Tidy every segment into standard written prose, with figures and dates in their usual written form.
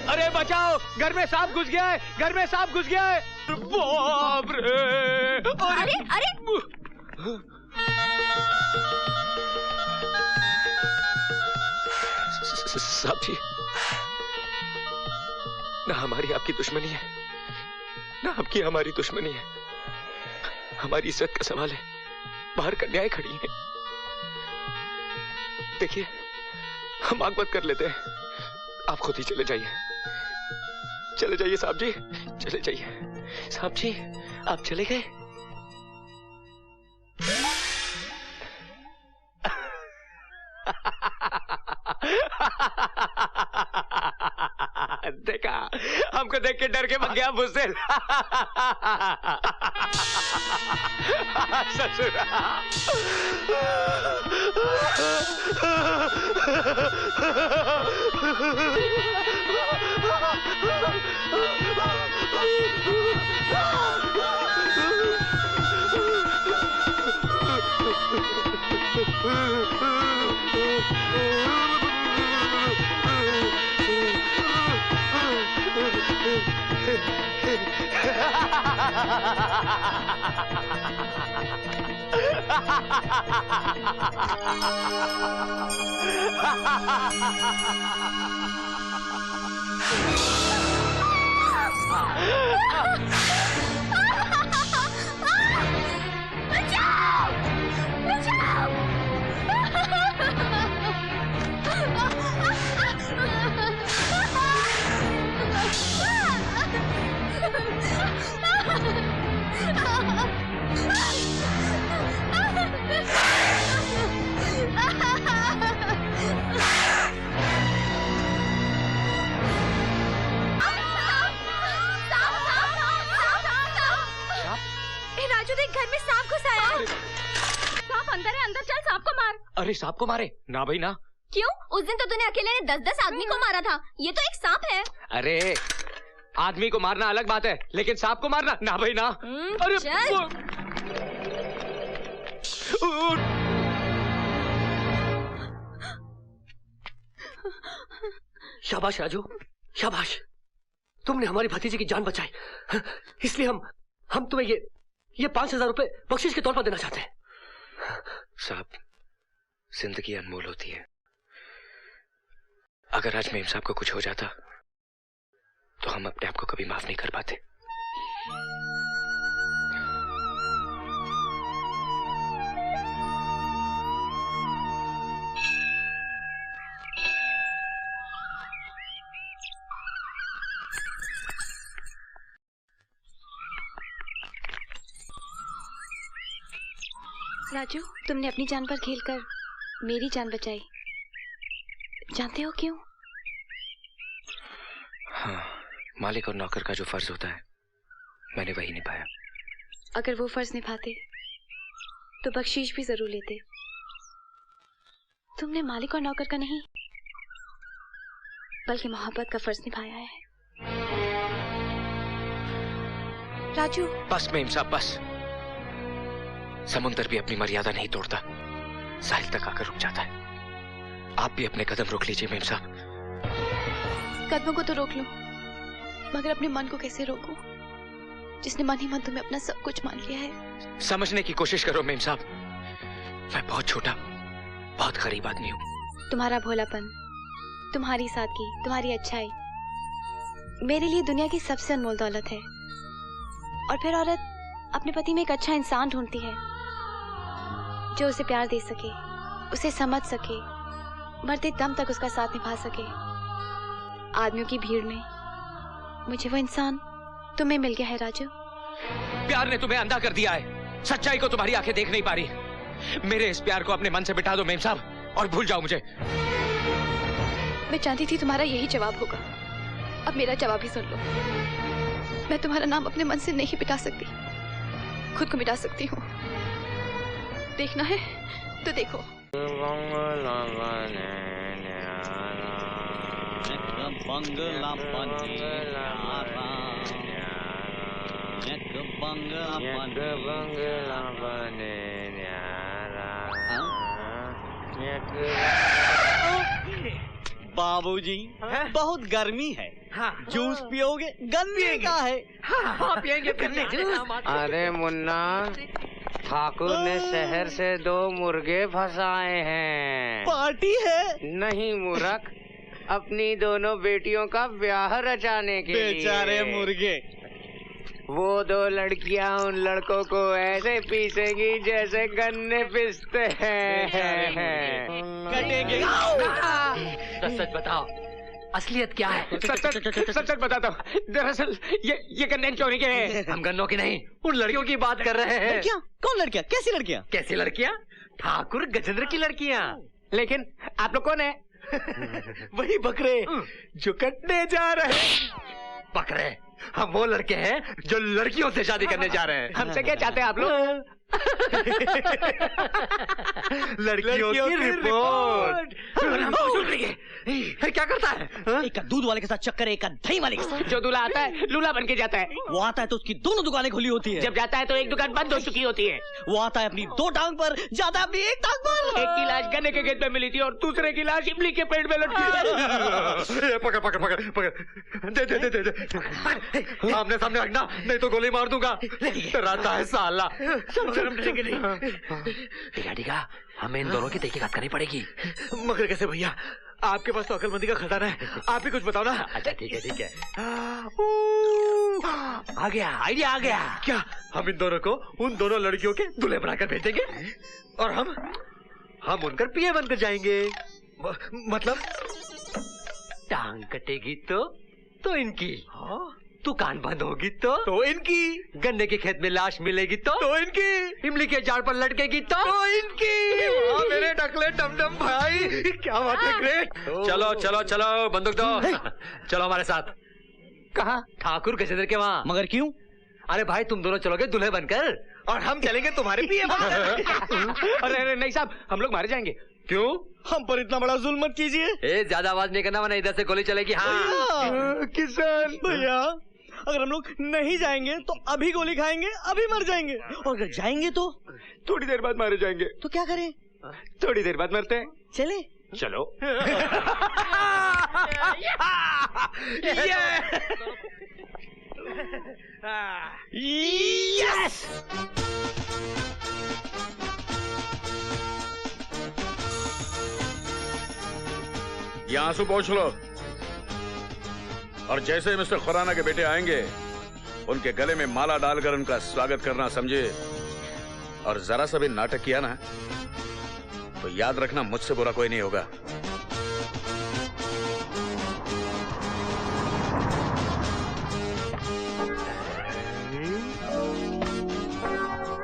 अरे बचाओ, घर में सांप घुस गया है, घर में सांप घुस गया है। बाप रे! अरे अरे साहब जी, ना हमारी आपकी दुश्मनी है, ना आपकी हमारी दुश्मनी है। हमारी इज्जत का सवाल है, बाहर कन्याएं खड़ी हैं। देखिए, हम आग बंद कर लेते हैं, आप खुद ही चले जाइए। चले जाइए साहब जी, चले जाइए। साहब जी, आप चले गए? देखा, हमको देख के डर के भाग गया बुज़दिल। ससुरा। अरे सांप को मारे? ना भाई ना। क्यों? उस दिन तो तूने अकेले ने 10-10 आदमी को मारा था। ये तो एक सांप है। अरे आदमी को मारना अलग बात है, लेकिन सांप को मारना ना भाई ना। अरे शाबाश राजू, शाबाश, तुमने हमारी भतीजी की जान बचाई। इसलिए हम तुम्हें ये 5,000 रुपए बख्शिश के तौर पर देना चाहते हैं। साहब, जिंदगी अनमोल होती है। अगर आज मेम साहब को कुछ हो जाता तो हम अपने आप को कभी माफ नहीं कर पाते। राजू, तुमने अपनी जान पर खेलकर मेरी जान बचाई। जानते हो क्यों? हाँ, मालिक और नौकर का जो फर्ज होता है मैंने वही निभाया। अगर वो फर्ज निभाते तो बख्शीश भी जरूर लेते। तुमने मालिक और नौकर का नहीं बल्कि मोहब्बत का फर्ज निभाया है। राजू, बस मेम साहब, बस। समुंदर भी अपनी मर्यादा नहीं तोड़ता, साहिल तक आकर रुक जाता है। आप भी अपने कदम रोक लीजिए मेम साहब। कदमों को तो रोक लूं, मगर अपने मन को कैसे रोकूं, जिसने मन ही मन तुम्हें अपना सब कुछ मान लिया है। समझने की कोशिश करो मेम साहब, मैं बहुत छोटा, बहुत गरीब आदमी हूँ। तुम्हारा भोलापन, तुम्हारी सादगी, तुम्हारी अच्छाई मेरे लिए दुनिया की सबसे अनमोल दौलत है। और फिर औरत अपने पति में एक अच्छा इंसान ढूंढती है जो उसे प्यार दे सके, उसे समझ सके, मरते दम तक उसका साथ निभा सके। आदमियों की भीड़ में मुझे वो इंसान तुम्हें मिल गया है राजू। प्यार ने तुम्हें अंधा कर दिया है, सच्चाई को तुम्हारी आंखें देख नहीं पा रही। मेरे इस प्यार को अपने मन से बिठा दो मेम साहब और भूल जाओ मुझे। मैं जानती थी तुम्हारा यही जवाब होगा। अब मेरा जवाब ही सुन लो। मैं तुम्हारा नाम अपने मन से नहीं मिटा सकती, खुद को मिटा सकती हूँ। देखना है तो देखो। बाबूजी बहुत गर्मी है। हाँ। जूस पियोगे? गन्ने का है। हाँ, पियेंगे गन्ने जूस। अरे मुन्ना, ठाकुर ने शहर से 2 मुर्गे फंसाए हैं। पार्टी है? नहीं मूर्ख, अपनी दोनों बेटियों का ब्याह रचाने के लिए। बेचारे मुर्गे। वो 2 लड़कियां उन लड़कों को ऐसे पीसेंगी जैसे गन्ने पीसते हैं। कटेंगे। सच बताओ, असलियत क्या है? सच बताता हूँ, दरअसल ये गन्ने चोरी के हैं। हम गन्नों की नहीं, उन लड़कियों की बात कर रहे हैं। लड़कियाँ? कौन लड़कियाँ? कैसी लड़कियाँ? कैसी लड़कियाँ? ठाकुर गजेंद्र की लड़कियाँ। लेकिन आप लोग कौन है? वही बकरे जो कटने जा रहे हैं। बकरे? हम वो लड़के हैं जो लड़कियों से शादी करने जा रहे हैं। हमसे क्या चाहते हैं आप लोग? लड़कियों की रिपोर्ट। क्या करता है? एक का दूध वाले के साथ चक्कर है, एक का दही वाले के साथ। जो दूल्हा आता है लूला बन के जाता है। वो आता है तो उसकी दोनों दुकानें खुली होती है। जब जाता है तो एक दुकान बंद हो चुकी होती है। वो आता है अपनी 2 टांग पर, जाता है अपनी 1 टांग पर। एक की लाश गन्ने के खेत में मिली थी और दूसरे की लाश इमली के पेड़ में लटकी थी। पकड़ पकड़ पकड़ पकड़, दे दे दे दे। आमने सामने रखना, नहीं तो गोली मार दूंगा। डराता है साला। ठीक है, हमें इन दोनों की तहकीकात करनी पड़ेगी। मगर कैसे भैया? आपके पास तो अकलमंदी का खजाना है, आप ही कुछ बताओ ना। अच्छा ठीक है। आ गया, आइडिया आ गया। क्या? हम इन दोनों को उन दोनों लड़कियों के दूल्हे बनाकर भेजेंगे और हम उनकर पिए बनकर जाएंगे। मतलब टांग कटेगी तो इनकी, दुकान बंद होगी तो इनकी, गन्ने के खेत में लाश मिलेगी तो इनकी, इमली के झाड़ पर लटकेगी तो इनकी। मेरे टकले टमटम भाई, क्या बात है, ग्रेट। चलो चलो चलो, बंदूक दो। चलो हमारे साथ। कहाँ? ठाकुर गजेंद्र के वहाँ। मगर क्यों? अरे भाई, तुम दोनों चलोगे दूल्हे बनकर और हम चलेंगे तुम्हारे पिए बनकर। अरे नहीं साहब, हम लोग मारे जाएंगे। क्यों? हम पर इतना बड़ा जुल्म मत कीजिए। ज्यादा आवाज नहीं करना, वरना इधर से गोली चलेगी। हाँ किसान भैया, अगर हम लोग नहीं जाएंगे तो अभी गोली खाएंगे, अभी मर जाएंगे। और अगर जाएंगे तो थोड़ी देर बाद मारे जाएंगे। तो क्या करें? थोड़ी देर बाद मरते हैं। चले? चलो। यस! यहाँ से पहुंच लो और जैसे मिस्टर खुराना के बेटे आएंगे उनके गले में माला डालकर उनका स्वागत करना, समझे? और जरा सा भी नाटक किया ना तो याद रखना, मुझसे बुरा कोई नहीं होगा।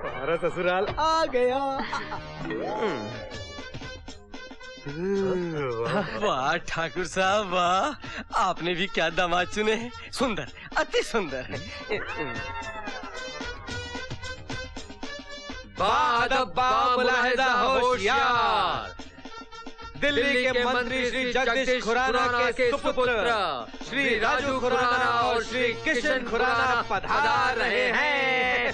हमारा ससुराल आ गया। वाह ठाकुर साहब वाह, आपने भी क्या दामाद चुने हैं। सुंदर, अति सुंदर। मुलाहिजा होशियार, दिल्ली के मंत्री श्री जगदीश खुराना के सुपुत्र श्री राजू खुराना और श्री किशन खुराना पधार रहे हैं।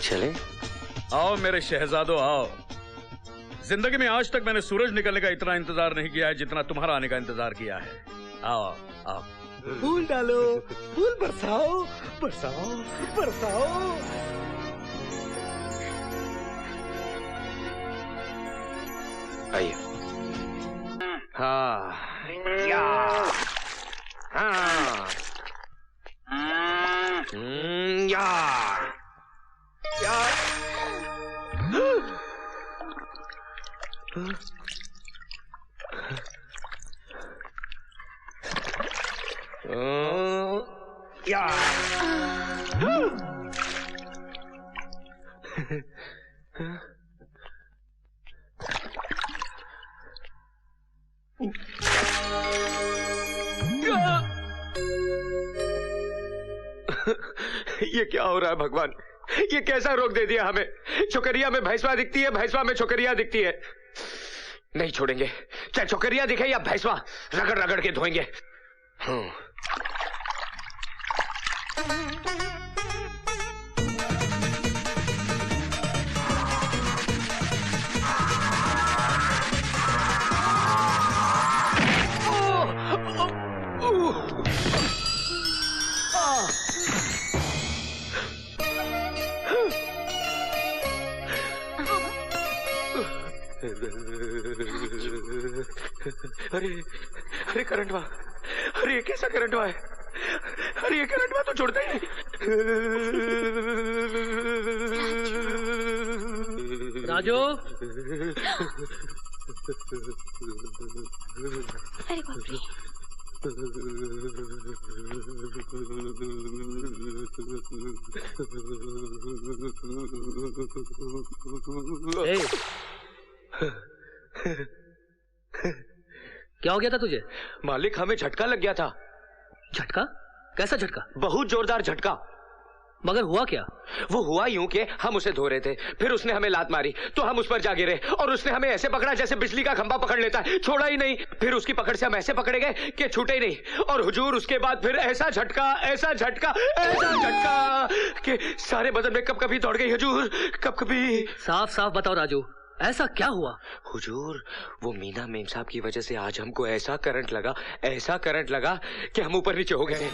चले? आओ मेरे शहजादो, आओ। जिंदगी में आज तक मैंने सूरज निकलने का इतना इंतजार नहीं किया है जितना तुम्हारा आने का इंतजार किया है। आओ आओ। फूल डालो, फूल बरसाओ, बरसाओ, बरसाओ। आइए। हाँ या हाँ या या ये क्या हो रहा है भगवान? ये कैसा रोग दे दिया हमें? छोकरिया में भैंसवा दिखती है, भैंसवा में छोकरिया दिखती है। नहीं छोड़ेंगे, चाहे छोकरिया दिखे या भैंसवा, रगड़ रगड़ के धोएंगे। अरे अरे करंट हुआ, अरे ये कैसा करंट हुआ है? अरे ये करंट हुआ तो छोड़ता ही नहीं। राजू, अरे बाप रे। क्या हो गया था तुझे? मालिक, हमें झटका लग गया था। झटका? कैसा झटका? बहुत जोरदार झटका। मगर हुआ क्या? वो हुआ यूं कि हम उसे धो रहे थे, फिर उसने हमें लात मारी तो हम उस पर जा गिरे और उसने हमें ऐसे पकड़ा जैसे बिजली का खंभा पकड़ लेता है, छोड़ा ही नहीं। फिर उसकी पकड़ से हम ऐसे पकड़े गए कि छूटे ही नहीं। और हुजूर उसके बाद फिर ऐसा झटका, ऐसा झटका, ऐसा झटका कि सारे बदन में कब-कभी दौड़ गई हुजूर, कब-कभी। साफ साफ बताओ राजू, ऐसा क्या हुआ? हुजूर, वो मीना मेम साहब की वजह से आज हमको ऐसा करंट लगा, ऐसा करंट लगा कि हम ऊपर नीचे हो गए।